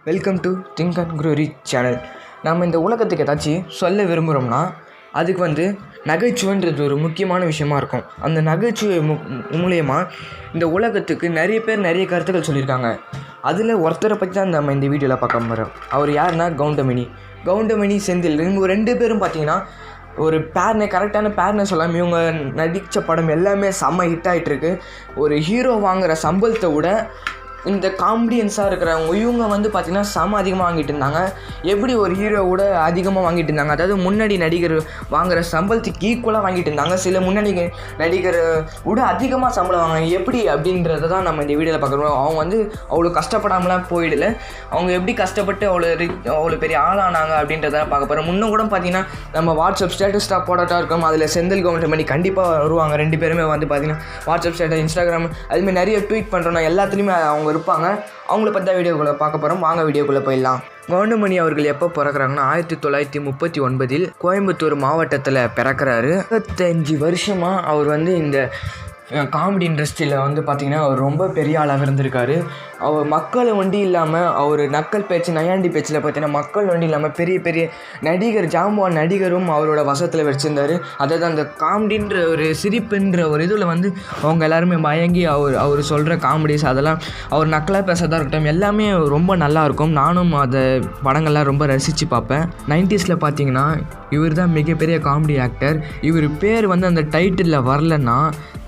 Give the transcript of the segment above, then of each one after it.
Welcome to think and grow rich channel. நம்ம இந்த உலகத்துக்கு ஏதாச்சும் சொல்ல விரும்புகிறோம்னா அதுக்கு நகைச்சுவைன்றது ஒரு முக்கியமான விஷயமா இருக்கும். அந்த நகைச்சுவை மூலயமா இந்த உலகத்துக்கு நிறைய பேர் நிறைய கருத்துக்கள் சொல்லியிருக்காங்க. அதில் ஒருத்தரை பற்றி தான் நம்ம இந்த வீடியோவில் பார்க்க போகிறோம். அவர் யாருன்னா கவுண்டமணி செந்தில். இவங்க ரெண்டு பேரும் பார்த்தீங்கன்னா ஒரு கரெக்டான பேர்னு சொல்லாமல் இவங்க நடித்த படம் எல்லாமே செம்ம ஹிட் ஆகிட்டுருக்கு. ஒரு ஹீரோ வாங்குகிற சம்பளத்தை விட இந்த காமெடியன்ஸாக இருக்கிறவங்க இவங்க பார்த்திங்கன்னா செம அதிகமாக வாங்கிட்டு இருந்தாங்க. எப்படி ஒரு ஹீரோவோட அதிகமாக வாங்கிட்டு இருந்தாங்க, அதாவது முன்னாடி நடிகர் வாங்குகிற சம்பளத்துக்கு ஈக்குவலாக வாங்கிட்டு இருந்தாங்க. சில முன்னாடி நடிகர் விட அதிகமாக சம்பளம் வாங்க எப்படி அப்படின்றத தான் நம்ம இந்த வீடியோவில் பார்க்குறோம். அவங்க அவ்வளோ கஷ்டப்படாமலாம் போயிடல. அவங்க எப்படி கஷ்டப்பட்டு அவ்வளோ பெரிய ஆளானாங்க அப்படின்றத பார்க்க போகிறோம். முன்னும் கூட பார்த்திங்கன்னா நம்ம வாட்ஸ்அப் ஸ்டேட்டஸ் போடாட்டா இருக்கோம். அதில் செந்தில் கவுண்டமணி கண்டிப்பாக வருவாங்க. ரெண்டு பேருமே பார்த்திங்கன்னா வாட்ஸ்அப் ஸ்டேட்டஸ், இன்ஸ்டாகிராம் அதுமாதிரி நிறைய ட்வீட் பண்ணுறோன்னா எல்லாத்துலேயுமே அவங்க இருப்பாங்க. அவங்கள பற்றி தான் வீடியோக்குள்ளே பார்க்க போகிறோம். வாங்க வீடியோக்குள்ளே போயிடலாம். கவுண்டமணி அவர்கள் எப்போ பிறக்கிறாங்கன்னா 1939 கோயம்புத்தூர் மாவட்டத்தில் பிறக்கிறாரு. 25 வருஷமாக அவர் இந்த காமெடி இண்டஸ்ட்ரியில் பார்த்திங்கன்னா அவர் ரொம்ப பெரிய ஆளாக இருந்திருக்காரு. அவர் மக்களை இல்லாமல் அவர் நக்கல் பேச்சு நையாண்டி பேச்சில் பார்த்தீங்கன்னா மக்கள் இல்லாமல் பெரிய பெரிய ஜாம்பவான் நடிகரும் அவரோட வசத்தில் வச்சுருந்தார். அதாவது அந்த காமெடின்ற ஒரு சிரிப்புன்ற ஒரு இதில் அவங்க எல்லாருமே மயங்கி அவர் சொல்கிற காமெடிஸ் அதெல்லாம் அவர் நக்கலாக பேசுறதா இருக்கட்டும் எல்லாமே ரொம்ப நல்லாயிருக்கும். நானும் அதை படங்கள்லாம் ரொம்ப ரசித்து பார்ப்பேன். 90s பார்த்தீங்கன்னா இவர் தான் மிகப்பெரிய காமெடி ஆக்டர். இவர் பேர் அந்த டைட்டிலில் வரலன்னா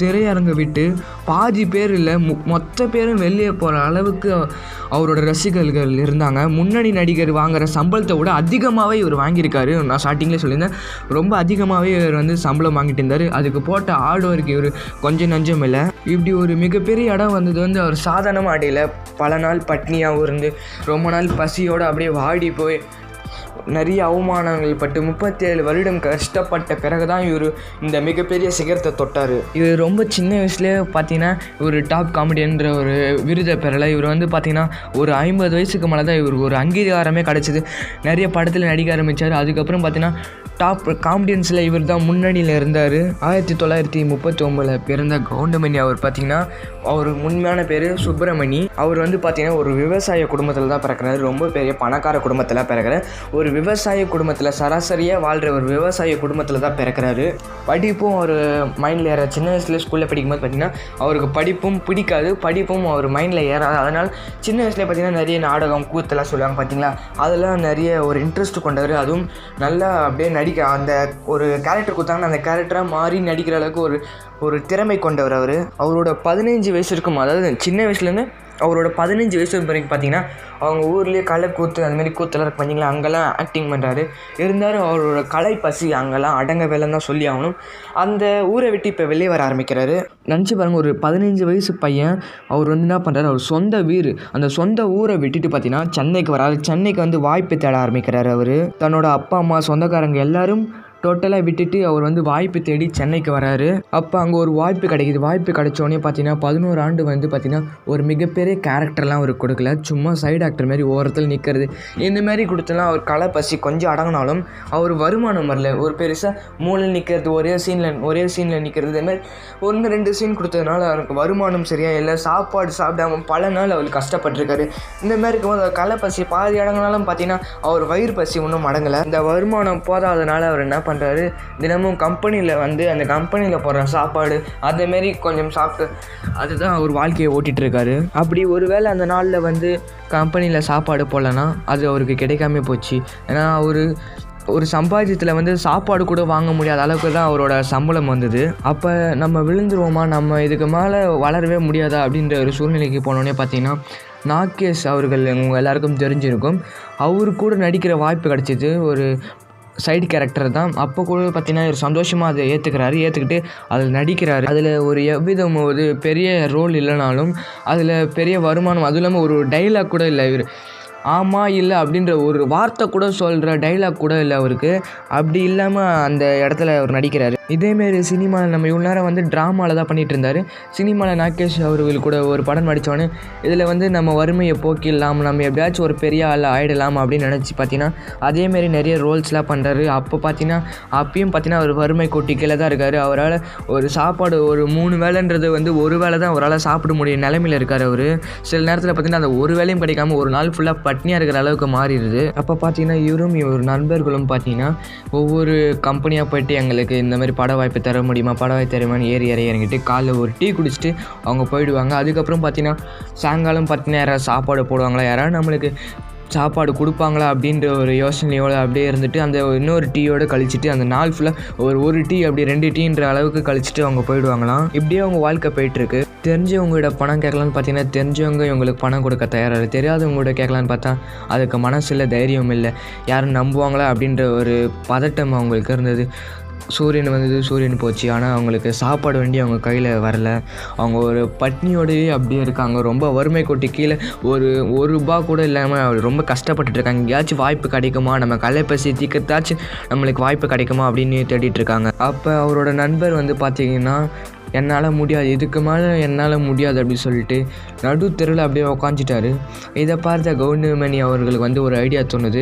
திரையரங்க விட்டு பாதி பேர் இல்லை மொத்த பேரும் வெளியே போகிற அளவுக்கு அவரோட ரசிகர்கள் இருந்தாங்க. முன்னணி நடிகர் வாங்குகிற சம்பளத்தை விட அதிகமாகவே இவர் வாங்கியிருக்காரு. நான் ஸ்டார்டிங்லேயே சொல்லியிருந்தேன், ரொம்ப அதிகமாகவே இவர் சம்பளம் வாங்கிட்டு இருந்தார். அதுக்கு போட்ட ஆர்டருக்கு இவர் கொஞ்சம் நஞ்சம் இல்லை. இப்படி ஒரு மிகப்பெரிய இடம் வந்தது அவர் சாதாரணமாக அடையில. பல நாள் பட்னியாகவும் இருந்து ரொம்ப நாள் பசியோடு அப்படியே வாடி போய் நிறைய அவமானங்கள் பட்டு 37 வருடம் கஷ்டப்பட்ட பிறகு தான் இவர் இந்த மிகப்பெரிய சிகரத்தை தொட்டார். இவர் ரொம்ப சின்ன வயசுலேயே பார்த்தீங்கன்னா ஒரு டாப் காமெடியன்ற ஒரு விருதை பெறலை. இவர் பார்த்திங்கன்னா ஒரு 50 வயசுக்கு மேலே தான் இவருக்கு ஒரு அங்கீகாரமே கிடச்சிது. நிறைய படத்தில் நடிக்க ஆரம்பித்தார். அதுக்கப்புறம் பார்த்திங்கன்னா டாப் காமெடியன்ஸில் இவர் தான் முன்னணியில் இருந்தார். 1939 பிறந்த கவுண்டமணி அவர் பார்த்திங்கன்னா அவர் உண்மையான பேர் சுப்பிரமணி. அவர் பார்த்திங்கன்னா ஒரு விவசாய குடும்பத்தில் தான் பிறக்கிறார். ரொம்ப பெரிய பணக்கார குடும்பத்தில் பிறக்கிறார். ஒரு விவசாய குடும்பத்தில் சராசரியாக வாழ்கிற ஒரு விவசாய குடும்பத்தில் தான் பிறக்கிறாரு. படிப்பும் அவர் மைண்டில் ஏற. சின்ன வயசில் ஸ்கூலில் படிக்கும்போது பார்த்திங்கன்னா அவருக்கு படிப்பும் பிடிக்காது, படிப்பும் அவர் மைண்டில் ஏறாது. அதனால் சின்ன வயசில் பார்த்திங்கன்னா நிறைய நாடகம் கூத்தெல்லாம் சொல்லுவாங்க பார்த்திங்களா, அதெல்லாம் நிறைய ஒரு இன்ட்ரெஸ்ட் கொண்டவர். அதுவும் நல்லா அப்படியே அந்த ஒரு கேரக்டர் கொடுத்தாங்கன்னா அந்த கேரக்டராக மாறி நடிக்கிற அளவுக்கு ஒரு திறமை கொண்டவர் அவர். அவரோட 15 வயசு இருக்கும், அதாவது சின்ன வயசுலேருந்து அவரோட 15 வயசு வரைக்கும் பார்த்திங்கன்னா அவங்க ஊர்லேயே கலை கூத்து அதுமாரி கூத்தெல்லாம் இருக்கு பார்த்தீங்களா, அங்கெல்லாம் ஆக்டிங் பண்ணுறாரு. இருந்தாலும் அவரோட கலை பசி அங்கெல்லாம் அடங்க வேலைன்னு தான் சொல்லி ஆகணும். அந்த ஊரை விட்டு இப்போ வெளியே வர ஆரம்பிக்கிறாரு. நினச்சி பாருங்கள், ஒரு 15 வயசு பையன் அவர் என்ன பண்ணுறாரு, அவர் சொந்த வீடு அந்த சொந்த ஊரை விட்டுட்டு பார்த்தீங்கன்னா சென்னைக்கு வராரு. சென்னைக்கு வாய்ப்பு தேட ஆரம்பிக்கிறாரு. அவர் தன்னோட அப்பா அம்மா சொந்தக்காரங்க எல்லாரும் டோட்டலாக விட்டுட்டு அவர் வாய்ப்பு தேடி சென்னைக்கு வராரு. அப்போ அங்கே ஒரு வாய்ப்பு கிடைக்கிது. வாய்ப்பு கிடைச்சோடனே பார்த்தீங்கன்னா 11 ஆண்டு பார்த்தீங்கன்னா ஒரு மிகப்பெரிய கேரக்டர்லாம் அவர் கொடுக்கல, சும்மா சைடு ஆக்டர் மாதிரி ஓரத்தில் நிற்கிறது இந்தமாரி கொடுத்தலாம். அவர் கலை பசி கொஞ்சம் அடங்கினாலும் அவர் வருமானம் வரல. ஒரு பெருசாக மூலையில் நிற்கிறது, ஒரே சீனில் நிற்கிறது, இதுமாதிரி 1-2 சீன் கொடுத்ததுனால அவருக்கு வருமானம் சரியாக இல்லை. சாப்பாடு சாப்பிடாம பல நாள் அவர் கஷ்டப்பட்டிருக்காரு. இந்தமாரி இருக்கும்போது அவர் கலை பசி பாதி அடங்கினாலும் பார்த்தீங்கன்னா அவர் வயிறு பசி ஒன்றும் அடங்கலை. இந்த வருமானம் போதாதனால அவர் என்ன பண்ணுறாரு, தினமும் கம்பெனியில் அந்த கம்பெனியில் போடுற சாப்பாடு அதேமாரி கொஞ்சம் சாப்பிட்டு அதுதான் அவர் வாழ்க்கையை ஓட்டிகிட்ருக்காரு. அப்படி ஒருவேளை அந்த நாளில் கம்பெனியில் சாப்பாடு போடலன்னா அது அவருக்கு கிடைக்காம போச்சு. ஏன்னா ஒரு சம்பாத்தியத்தில் சாப்பாடு கூட வாங்க முடியாத அளவுக்கு தான் அவரோட சம்பளம் வந்தது. அப்போ நம்ம விழுந்துருவோமா, நம்ம இதுக்கு மேலே வளரவே முடியாதா அப்படின்ற ஒரு சூழ்நிலைக்கு போனோடனே பார்த்திங்கன்னா நாகேஷ் அவர்கள் உங்கள் எல்லாருக்கும் தெரிஞ்சிருக்கும். அவரு கூட நடிக்கிற வாய்ப்பு கிடச்சிது. ஒரு சைடு கேரக்டர் தான். அப்போ கூட பார்த்திங்கன்னா ஒரு சந்தோஷமாக அதை ஏற்றுக்கிட்டு அதில் நடிக்கிறாரு. அதில் ஒரு எவ்விதம் ஒரு பெரிய ரோல் இல்லைனாலும் அதில் பெரிய வருமானம், அதுவும் இல்லாமல் ஒரு டைலாக் கூட இல்லை. இவர் ஆமாம் இல்லை அப்படின்ற ஒரு வார்த்தை கூட சொல்கிற டைலாக் கூட இல்லை அவருக்கு. அப்படி இல்லாமல் அந்த இடத்துல அவர் நடிக்கிறாரு. இதேமாரி சினிமாவில் நம்ம இவ்வளோ நேரம் வந்து ட்ராமாவில் தான் பண்ணிகிட்டு இருந்தார். சினிமாவில் நாகேஷ் அவர்கள் கூட ஒரு படம் நடித்தோன்னே இதில் வந்து நம்ம வறுமையை போக்கிடலாம், நம்ம எப்படியாச்சும் ஒரு பெரிய ஆள் ஆகிடலாம் அப்படின்னு நினச்சி பார்த்தீங்கன்னா அதேமாரி நிறைய ரோல்ஸ்லாம் பண்ணுறாரு. அப்போ அப்பயும் பார்த்தீங்கன்னா அவர் வறுமை கோட்டி கீழே தான் இருக்கார். அவரால் ஒரு சாப்பாடு ஒரு 3 வேளைன்றது வந்து ஒரு வேளை தான் அவரால் சாப்பிட முடியும் நிலைமையில் இருக்கார் அவர். சில நேரத்தில் பார்த்தீங்கன்னா அந்த ஒரு வேளையும் கிடைக்காம ஒரு நாள் ஃபுல்லாக பட்னியாக இருக்கிற அளவுக்கு மாறிடுது. அப்போ பார்த்தீங்கன்னா இவர் நண்பர்களும் பார்த்தீங்கன்னா ஒவ்வொரு கம்பெனியாக போய்ட்டு எங்களுக்கு இந்த மாதிரி பட வாய்ப்பு தர முடியுமா, பட வாய்ப்பு தருமான்னு ஏறி இறங்கிட்டு காலைல ஒரு டீ குடிச்சிட்டு அவங்க போயிடுவாங்க. அதுக்கப்புறம் பார்த்தீங்கன்னா சாயங்காலம் பார்த்தீங்கன்னா யாராவது சாப்பாடு போடுவாங்களா, யாராவது நம்மளுக்கு சாப்பாடு கொடுப்பாங்களா அப்படின்ற ஒரு யோசனையோடு அப்படியே இருந்துட்டு அந்த இன்னொரு டீயோடு கழிச்சிட்டு அந்த நாள் ஃபுல்லாக ஒரு டீ அப்படி 2 டீன்ற அளவுக்கு கழிச்சிட்டு அவங்க போயிடுவாங்களாம். இப்படியே அவங்க வாழ்க்கை போயிட்டுருக்கு. தெரிஞ்சவங்களோட பணம் கேட்கலான்னு பார்த்தீங்கன்னா தெரிஞ்சவங்க இவங்களுக்கு பணம் கொடுக்க தயாராக இல்லை. தெரியாதவங்களோட கேட்கலான்னு பார்த்தா அதுக்கு மனசில் தைரியம் இல்லை. யாரும் நம்புவாங்களா அப்படின்ற ஒரு பதட்டம் அவங்களுக்கு இருந்தது. சூரியன் வந்தது, சூரியன் போச்சு. ஆனால் அவங்களுக்கு சாப்பாடு வேண்டி அவங்க கையில் வரல. அவங்க ஒரு பட்னியோடவே அப்படியே இருக்காங்க. ரொம்ப வறுமை கொட்டி கீழே ஒரு ரூபா கூட இல்லாமல் ரொம்ப கஷ்டப்பட்டுட்டு இருக்காங்க. எங்கேயாச்சும் வாய்ப்பு கிடைக்குமா, நம்ம கலைப்பசி தீக்கிறதாச்சும் நம்மளுக்கு வாய்ப்பு கிடைக்குமா அப்படின்னு தேடிட்டு இருக்காங்க. அப்போ அவரோட நண்பர் வந்து பார்த்திங்கன்னா என்னால் முடியாது, இதுக்கு மேலே என்னால் முடியாது அப்படின்னு சொல்லிட்டு நடுத்தெருவில் அப்படியே உக்காந்துட்டாரு. இதை பார்த்த கவுண்டமணி அவர்களுக்கு வந்து ஒரு ஐடியா தோணுது.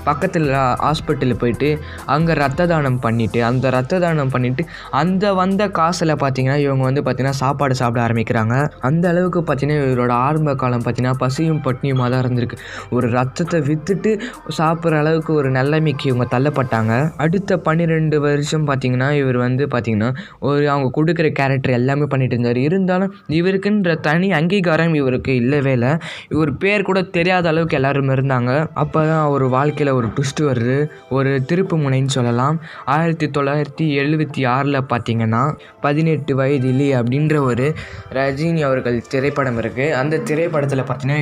பக்கத்தில் ஹாஸ்பிட்டலில் போயிட்டு அங்கே ரத்த தானம் பண்ணிவிட்டு அந்த வந்த காசில் பார்த்திங்கன்னா இவங்க வந்து பார்த்திங்கன்னா சாப்பாடு சாப்பிட ஆரம்பிக்கிறாங்க. அந்த அளவுக்கு பார்த்திங்கன்னா இவரோட ஆரம்ப காலம் பார்த்திங்கன்னா பசியும் பட்னியுமாக தான் இருந்திருக்கு. ஒரு ரத்தத்தை விற்றுட்டு சாப்பிட்ற அளவுக்கு ஒரு நிலைமைக்கு இவங்க தள்ளப்பட்டாங்க. அடுத்த 12 வருஷம் பார்த்திங்கன்னா இவர் வந்து பார்த்திங்கன்னா அவங்க கொடுக்குற கேரக்டர் எல்லாமே பண்ணிட்டு இருந்தார். இருந்தாலும் இவருக்குன்ற தனி அங்கீகாரம் இவருக்கு இல்லவே இல்லை. இவர் பேர் கூட தெரியாத அளவுக்கு எல்லாரும் இருந்தாங்க. அப்போ தான் அவர் வாழ்க்கையில் ஒரு ட்விஸ்ட் வருது, ஒரு திருப்பு முனைன்னு சொல்லலாம். 1976 பார்த்திங்கன்னா 18 வயதிலே அப்படின்ற ஒரு ரஜினி அவர்கள் திரைப்படம் இருக்குது. அந்த திரைப்படத்தில் பார்த்திங்கன்னா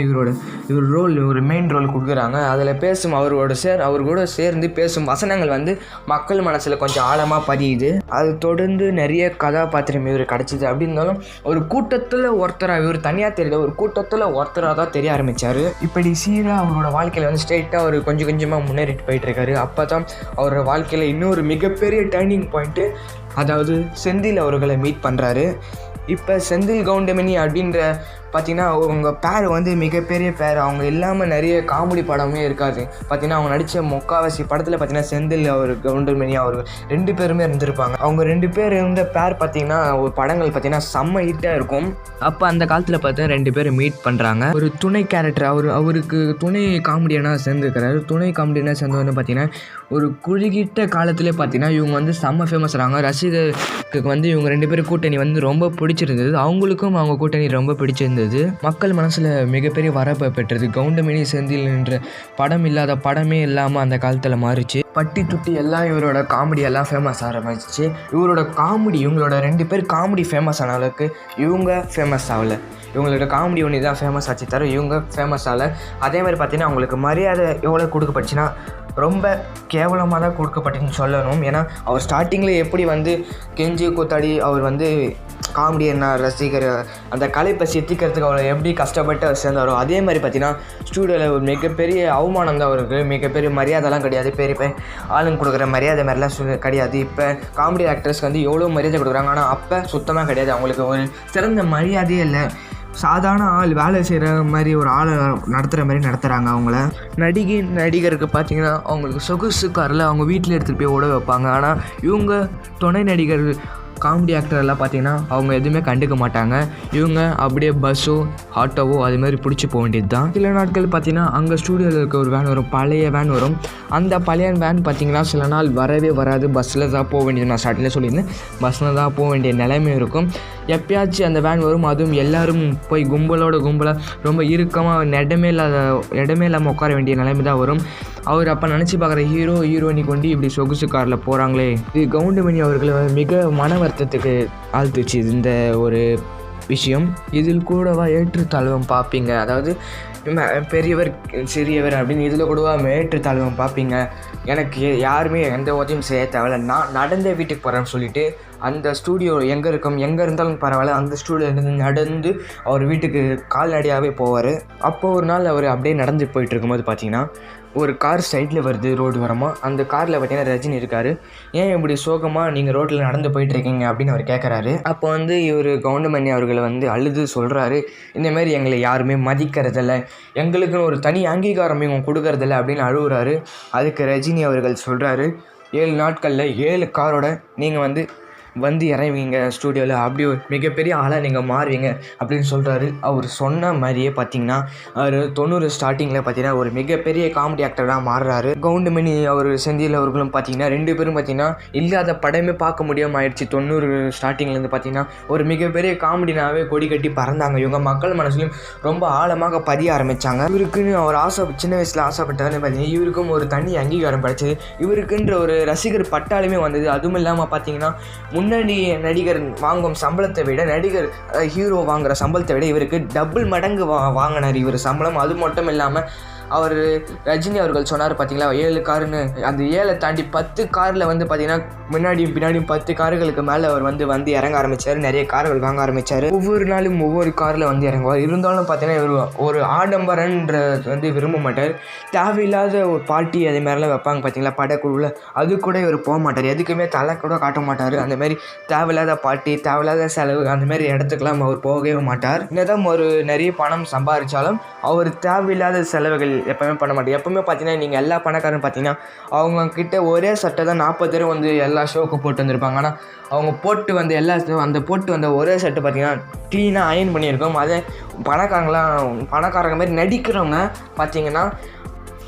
இவர் ரோல் ஒரு மெயின் ரோல் கொடுக்குறாங்க. அதில் பேசும் அவர் கூட சேர்ந்து பேசும் வசனங்கள் வந்து மக்கள் மனசில் கொஞ்சம் ஆழமாக பதியுது. அது தொடர்ந்து நிறைய கதாபாத்திரம் இவர் கிடச்சிது. அப்படி இருந்தாலும் ஒரு கூட்டத்தில் ஒருத்தராக இவர் தனியாக தெரியல, ஒரு கூட்டத்தில் ஒருத்தராக தான் தெரிய ஆரம்பித்தார். இப்படி சீராக அவரோட வாழ்க்கையில் வந்து ஸ்ட்ரெயிட்டாக அவர் கொஞ்சம் கொஞ்சமாக முன்னேறிட்டு போயிட்டுருக்காரு. அப்போ தான் அவரோட வாழ்க்கையில் இன்னொரு மிகப்பெரிய டர்னிங் பாயிண்ட்டு, அதாவது செந்தில் அவர்களை மீட் பண்ணுறாரு. இப்போ செந்தில் கவுண்டமணி அப்படின்ற பார்த்திங்கன்னா அவங்க பேர் வந்து மிகப்பெரிய பேர். அவங்க இல்லாமல் நிறைய காமெடி படமே இருக்காது. பார்த்திங்கன்னா அவங்க நடித்த முக்காவாசி படத்தில் பார்த்திங்கன்னா செந்தில் கவுண்டமணி அவர்கள் 2 பேருமே இருந்திருப்பாங்க. அவங்க 2 பேர் இருந்த பேர் பார்த்திங்கன்னா ஒரு படங்கள் பார்த்திங்கன்னா செம்ம ஹிட்டாக இருக்கும். அப்போ அந்த காலத்தில் பார்த்தா 2 பேர் மீட் பண்ணுறாங்க. ஒரு துணை கேரக்டர் அவருக்கு துணை காமெடியனாக சேர்ந்துருக்கிறாரு. துணை காமெடியனாக சேர்ந்தவொன்னு பார்த்திங்கன்னா ஒரு குறுகிட்ட காலத்திலே பார்த்திங்கன்னா இவங்க வந்து செம்ம ஃபேமஸ் ஆகிறாங்க. ரசிகருக்கு வந்து இவங்க 2 பேரும் கூட்டணி வந்து ரொம்ப பிடிச்சிருந்தது. அவங்களுக்கும் அவங்க கூட்டணி ரொம்ப பிடிச்சிருந்தது. மக்கள் மனசில் மிகப்பெரிய வரப்பை பெற்றது. கவுண்டமணி செந்தில் என்ற படம் இல்லாத படமே இல்லாமல் அந்த காலத்தில் மாறிச்சு. பட்டி துட்டி எல்லாம் இவரோட காமெடி எல்லாம் ஃபேமஸ் ஆரம்பிச்சிச்சு. இவங்களோட 2 பேர் காமெடி ஃபேமஸ் ஆன அளவுக்கு இவங்க ஃபேமஸ் ஆகலை. இவங்களோட காமெடி ஒன்று தான் ஃபேமஸ் ஆச்சு தவிர இவங்க ஃபேமஸ் ஆகலை. அதே மாதிரி பார்த்திங்கன்னா அவங்களுக்கு மரியாதை எவ்வளோ கொடுக்கப்பட்டுச்சுன்னா ரொம்ப கேவலமாக தான் கொடுக்கப்பட்டுன்னு சொல்லணும். ஏன்னா அவர் ஸ்டார்டிங்கில் எப்படி வந்து கெஞ்சி கூத்தாடி அவர் வந்து காமெடி என்ன ரசிகர் அந்த கலைப்பசி எத்திக்கிறதுக்கு அவரை எப்படி கஷ்டப்பட்டு அவர் சேர்ந்தாரோ அதே மாதிரி பார்த்திங்கன்னா ஸ்டூடியோவில் ஒரு மிகப்பெரிய அவமானம் தான் அவருக்கு. மிகப்பெரிய மரியாதைலாம் கிடையாது. பெரிய ஆளுங்க கொடுக்குற மரியாதை மாதிரிலாம் கிடையாது. இப்போ காமெடி ஆக்டர்ஸ்க்கு வந்து எவ்வளோ மரியாதை கொடுக்குறாங்க, ஆனால் அப்போ சுத்தமாக கிடையாது. அவங்களுக்கு ஒரு சிறந்த மரியாதையே இல்லை. சாதாரண ஆள் வேலை செய்கிற மாதிரி ஒரு ஆளை நடத்துகிற மாதிரி நடத்துகிறாங்க அவங்கள. நடிகருக்கு பார்த்திங்கன்னா அவங்களுக்கு சொகுசு காரில் அவங்க வீட்டில் எடுத்துகிட்டு போய் ஓட வைப்பாங்க. ஆனால் இவங்க துணை நடிகர் காமெடி ஆக்டரெல்லாம் பார்த்திங்கன்னா அவங்க எதுவுமே கண்டுக்க மாட்டாங்க. இவங்க அப்படியே பஸ்ஸோ ஆட்டோவோ அதுமாதிரி பிடிச்சி போக வேண்டியது தான். சில நாட்கள் பார்த்திங்கன்னா அங்கே ஸ்டூடியோவில் இருக்க ஒரு வேன் வரும், பழைய வேன் வரும். அந்த பழைய வேன் பார்த்திங்கன்னா சில நாள் வரவே வராது. பஸ்ஸில் தான் போக வேண்டியது. நான் ஸ்டார்டிங்கில் சொல்லியிருந்தேன், பஸ்ஸில் தான் போக வேண்டிய நிலைமை இருக்கும். எப்பயாச்சும் அந்த வேன் வரும், அதுவும் எல்லோரும் போய் கும்பலாக ரொம்ப இறுக்கமாக இடமே இல்லாமல் உட்கார வேண்டிய நிலைமை தான் வரும். அவர் அப்போ நினச்சி பார்க்குற ஹீரோயினி கொண்டு இப்படி சொகுசு காரில் போகிறாங்களே, இது கவுண்டமணி அவர்களை மிக மன வருத்தத்துக்கு ஆழ்த்துச்சு இந்த ஒரு விஷயம். இதில் கூடவா ஏற்றுத்தாழ்வம் பார்ப்பீங்க, அதாவது பெரியவர் சிறியவர் அப்படின்னு இதில் கூடவா ஏற்றுத்தாழ்வம் பார்ப்பீங்க. எனக்கு யாருமே எந்த உதவியும் செய்ய தேவையில்ல, நான் நடந்த வீட்டுக்கு போகிறேன்னு சொல்லிட்டு அந்த ஸ்டூடியோ எங்கே இருந்தாலும் பரவாயில்ல, அந்த ஸ்டூடியோலேருந்து நடந்து அவர் வீட்டுக்கு கால்நடையாகவே போவார். அப்போது ஒரு நாள் அவர் அப்படியே நடந்து போயிட்டு இருக்கும்போது பார்த்தீங்கன்னா ஒரு கார் சைடில் வருது ரோடு வரமாக. அந்த காரில் பார்த்தீங்கன்னா ரஜினி இருக்கார். ஏன் இப்படி சோகமாக நீங்கள் ரோட்டில் நடந்து போயிட்டுருக்கீங்க அப்படின்னு அவர் கேட்குறாரு. அப்போ வந்து இவர் கவுண்டமணி அவர்களை வந்து அழுது சொல்கிறாரு, இந்தமாரி எங்களை யாருமே மதிக்கிறதில்ல, எங்களுக்குன்னு ஒரு தனி அங்கீகாரம் இவங்க கொடுக்கறதில்ல அப்படின்னு அழுகுறாரு. அதுக்கு ரஜினி அவர்கள் சொல்கிறாரு, 7 நாட்களில் 7 காரோட நீங்கள் வந்து இறங்குவீங்க ஸ்டூடியோவில், அப்படி ஒரு மிகப்பெரிய ஆளாக நீங்கள் மாறுவீங்க அப்படின்னு சொல்கிறாரு. அவர் சொன்ன மாதிரியே பார்த்தீங்கன்னா அவர் 90 ஸ்டார்டிங்கில் பார்த்தீங்கன்னா ஒரு மிகப்பெரிய காமெடி ஆக்டராக மாறுறாரு. கவுண்டமணி அவர் செந்தில் அவர்களும் பார்த்தீங்கன்னா 2 பேரும் பார்த்தீங்கன்னா இல்லாத படமே பார்க்க முடியாமல் ஆயிடுச்சு. 90 ஸ்டார்டிங்லேருந்து பார்த்தீங்கன்னா ஒரு மிகப்பெரிய காமெடினாவே கொடி கட்டி பறந்தாங்க. இவங்க மக்கள் மனசுலையும் ரொம்ப ஆழமாக பதிய ஆரம்பித்தாங்க. இவருக்குன்னு அவர் சின்ன வயசில் ஆசைப்பட்டாருன்னு பார்த்தீங்கன்னா இவருக்கும் ஒரு தனி அங்கீகாரம் கிடச்சிது. இவருக்குன்ற ஒரு ரசிகர் பட்டாலுமே வந்தது. அதுவும் இல்லாமல் பார்த்தீங்கன்னா முன்னாடி நடிகர் வாங்கும் சம்பளத்தை விட ஹீரோ வாங்குகிற சம்பளத்தை விட இவருக்கு டபுள் மடங்கு வாங்கினார் இவர் சம்பளம். அது மட்டும் இல்லாமல் அவர் ரஜினி அவர்கள் சொன்னார் பார்த்தீங்களா 7 காருன்னு, அந்த 7 தாண்டி 10 காரில் வந்து பார்த்தீங்கன்னா முன்னாடியும் பின்னாடியும் 10 கார்களுக்கு மேலே அவர் வந்து இறங்க ஆரம்பித்தார். நிறைய கார்கள் வாங்க ஆரம்பித்தார். ஒவ்வொரு நாளும் ஒவ்வொரு காரில் வந்து இறங்குவார். இருந்தாலும் பார்த்தீங்கன்னா இவர் ஒரு ஆடம்பரன்றது விரும்ப மாட்டார். தேவையில்லாத ஒரு பார்ட்டி அதே மாதிரிலாம் வைப்பாங்க பார்த்தீங்களா படக்குழுவில், அது கூட இவர் போக மாட்டார். எதுக்குமே தலை கூட காட்ட மாட்டார். அந்தமாரி தேவையில்லாத பார்ட்டி, தேவையில்லாத செலவு, அந்தமாரி இடத்துக்கெல்லாம் அவர் போகவே மாட்டார். என்னதான் ஒரு நிறைய பணம் சம்பாதிச்சாலும் அவர் தேவையில்லாத செலவுகள் எப்போவுமே பண்ண மாட்டேன். எப்போவுமே பார்த்தீங்கன்னா நீங்கள் எல்லா பணக்காரன்னு பார்த்தீங்கன்னா அவங்கக்கிட்ட ஒரே சட்டை தான் 40 பேர் வந்து எல்லா ஷோவுக்கு போட்டு வந்திருப்பாங்க. ஆனால் அவங்க போட்டு வந்த ஒரே சட்டை பார்த்தீங்கன்னா க்ளீனாக அயன் பண்ணியிருக்கோம். அதே பணக்காரங்க மாதிரி நடிக்கிறவங்க பார்த்தீங்கன்னா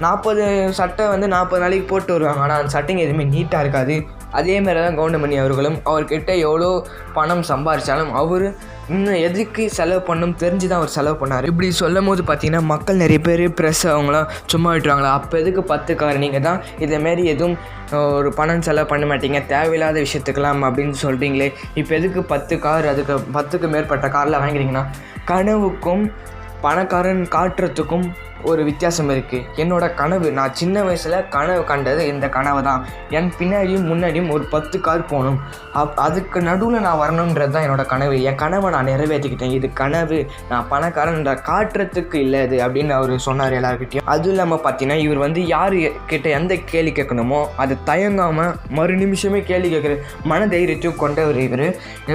40 சட்டை 40 நாளைக்கு போட்டு வருவாங்க. ஆனால் அந்த சட்டைங்க எதுவுமே நீட்டாக இருக்காது. அதேமாரி தான் கவுண்டமணி அவர்களும் அவர்கிட்ட எவ்வளோ பணம் சம்பாதிச்சாலும் அவர் இன்னும் எதுக்கு செலவு பண்ணணும் தெரிஞ்சு தான் அவர் செலவு பண்ணார். இப்படி சொல்லும் போது பார்த்தீங்கன்னா மக்கள் நிறைய பேர் ப்ரெஸ் அவங்களாம் சும்மா விட்டுருவாங்களா, அப்போ எதுக்கு 10 கார் நீங்கள் தான் இதேமாரி எதுவும் ஒரு பணம் செலவு பண்ண மாட்டீங்க தேவையில்லாத விஷயத்துக்கெல்லாம் அப்படின்னு சொல்கிறீங்களே, இப்போ எதுக்கு 10 கார் அதுக்கு 10க்கு மேற்பட்ட காரில் வாங்கிறீங்கன்னா, கனவுக்கும் பணக்காரன் காட்டுறதுக்கும் ஒரு வித்தியாசம் இருக்குது. என்னோடய கனவு, நான் சின்ன வயசில் கனவு கண்டது இந்த கனவு தான். என் பின்னாடியும் முன்னாடியும் ஒரு 10 கார் போகணும், அதுக்கு நடுவில் நான் வரணுன்றது தான் என்னோடய கனவு. என் கனவை நான் நிறைவேற்றிக்கிட்டேன். இது கனவு, நான் பணக்காரன்ற காட்டுறதுக்கு இல்லை இது அப்படின்னு அவர் சொன்னார் எல்லாருக்கிட்டையும். அதுவும் இல்லாமல் பார்த்தீங்கன்னா இவர் யார் கிட்ட எந்த கேள்வி கேட்கணுமோ அதை தயங்காமல் மறு நிமிஷமே கேள்வி கேட்குற மன தைரியத்தையும் கொண்டவர் இவர்.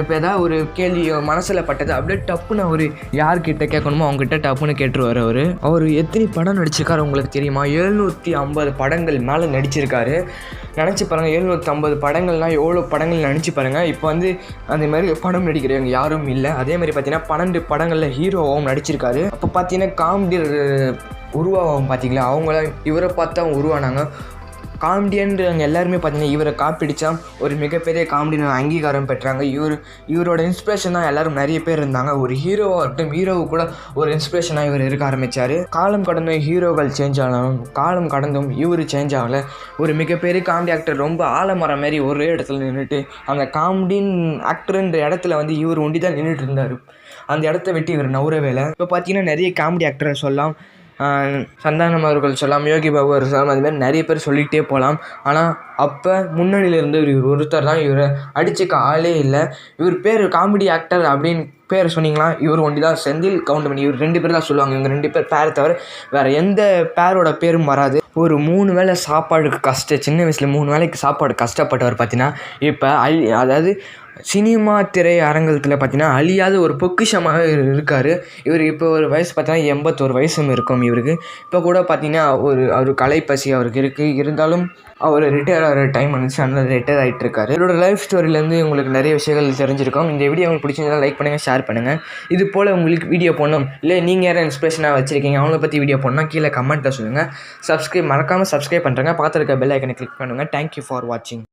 இப்போ ஏதாவது ஒரு கேள்வி மனசில் பட்டது அப்படியே டப்புன்னு அவர் யார்கிட்ட கேட்கணுமோ அவங்ககிட்ட டப்புன்னு கேட்டுருவார். அவர் எத்தனை படம் நடிச்சிருக்காரு உங்களுக்கு தெரியுமா? 750 படங்கள் மேலே நடிச்சிருக்காரு. நினச்சி பாருங்கள், 750 படங்கள்னால் எவ்வளோ படங்கள் நினச்சி பாருங்கள். இப்போ அந்த மாதிரி படம் நடிக்கிறவங்க யாரும் இல்லை. அதேமாதிரி பார்த்தீங்கன்னா 12 படங்களில் ஹீரோவாகவும் நடிச்சிருக்காரு. அப்போ பார்த்தீங்கன்னா காமெடி உருவாகும் பார்த்தீங்களா, அவங்கள இவரை பார்த்து அவங்க உருவானாங்க. காமெடியன்றவங்க எல்லாருமே பார்த்தீங்கன்னா இவரை காப்பிடிச்சா ஒரு மிகப்பெரிய காமெடி அங்கீகாரம் பெற்றாங்க. இவரோட இன்ஸ்பிரேஷன் தான் எல்லோரும் நிறைய பேர் இருந்தாங்க. ஒரு ஹீரோவாக இருக்கட்டும், ஹீரோவு கூட ஒரு இன்ஸ்பிரேஷனாக இவர் இருக்க ஆரம்பித்தார். காலம் கடந்த ஹீரோக்கள் சேஞ்ச் ஆனாலும் காலம் கடந்தும் இவர் சேஞ்ச் ஆகலை. ஒரு மிகப்பெரிய காமெடி ஆக்டர் ரொம்ப ஆலமரம் மாதிரி ஒரே இடத்துல நின்றுட்டு அந்த காமெடின் ஆக்டர்ன்ற இடத்துல இவர் ஒண்டி தான் நின்றுட்டு இருந்தார். அந்த இடத்த விட்டு இவர் நவுறவே இல்லை. இப்போ பார்த்தீங்கன்னா நிறைய காமெடி ஆக்டரை சொல்லலாம், சந்தானம் அவர்கள் சொல்லலாம், யோகி பாபு அவர் சொல்லலாம், அதுமாதிரி நிறைய பேர் சொல்லிகிட்டே போகலாம். ஆனால் அப்போ முன்னணியில் இருந்து இவர் ஒருத்தர் தான், இவரை அடிச்சுக்க ஆளே இல்லை. இவர் பேர் காமெடி ஆக்டர் அப்படின்னு பேர் சொன்னீங்களா, இவர் ஒண்டி தான் செந்தில் கவுண்டமணி, இவர் 2 பேர் தான் சொல்லுவாங்க. இவங்க 2 பேர் பேரை தவிர வேறு எந்த பேரோட பேரும் வராது. ஒரு 3 வேளை சாப்பாடு சின்ன வயசில் 3 வேளைக்கு சாப்பாடு கஷ்டப்பட்டவர் பார்த்தீங்கன்னா இப்போ அதாவது சினிமா திரை அரங்கத்தில் பார்த்தீங்கன்னா அழியாத ஒரு பொக்கிஷமாக இருக்கார். இவர் இப்போ ஒரு வயசு பார்த்தீங்கன்னா 81 வயசும் இருக்கும் இவருக்கு. இப்போ கூட பார்த்தீங்கன்னா அவர் கலைப்பசி அவருக்கு இருக்குது. இருந்தாலும் அவர் ரிட்டையர் ஆகிற டைம் வந்துச்சு, அதனால் ரிட்டையர் ஆகிட்டு இருக்காரு. இவரோட லைஃப் ஸ்டோரியிலேருந்து உங்களுக்கு நிறைய விஷயங்கள் தெரிஞ்சிருக்கும். இந்த வீடியோ உங்களுக்கு பிடிச்சிருந்தா லைக் பண்ணுங்கள், ஷேர் பண்ணுங்கள். இது போல் உங்களுக்கு வீடியோ போடணும், இல்லை நீங்கள் யாரும் இன்ஸ்பிரேஷனாக வச்சுருக்கீங்க அவங்கள பற்றி வீடியோ போடணும் கீழே கமெண்ட்டில் சொல்லுங்கள். மறக்காமல் சப்ஸ்கிரைப் பண்ணுறேங்க. பக்கத்தில் இருக்க பெல் ஐக்கனை கிளிக் பண்ணுங்கள். தேங்க்யூ ஃபார் வாட்சிங்.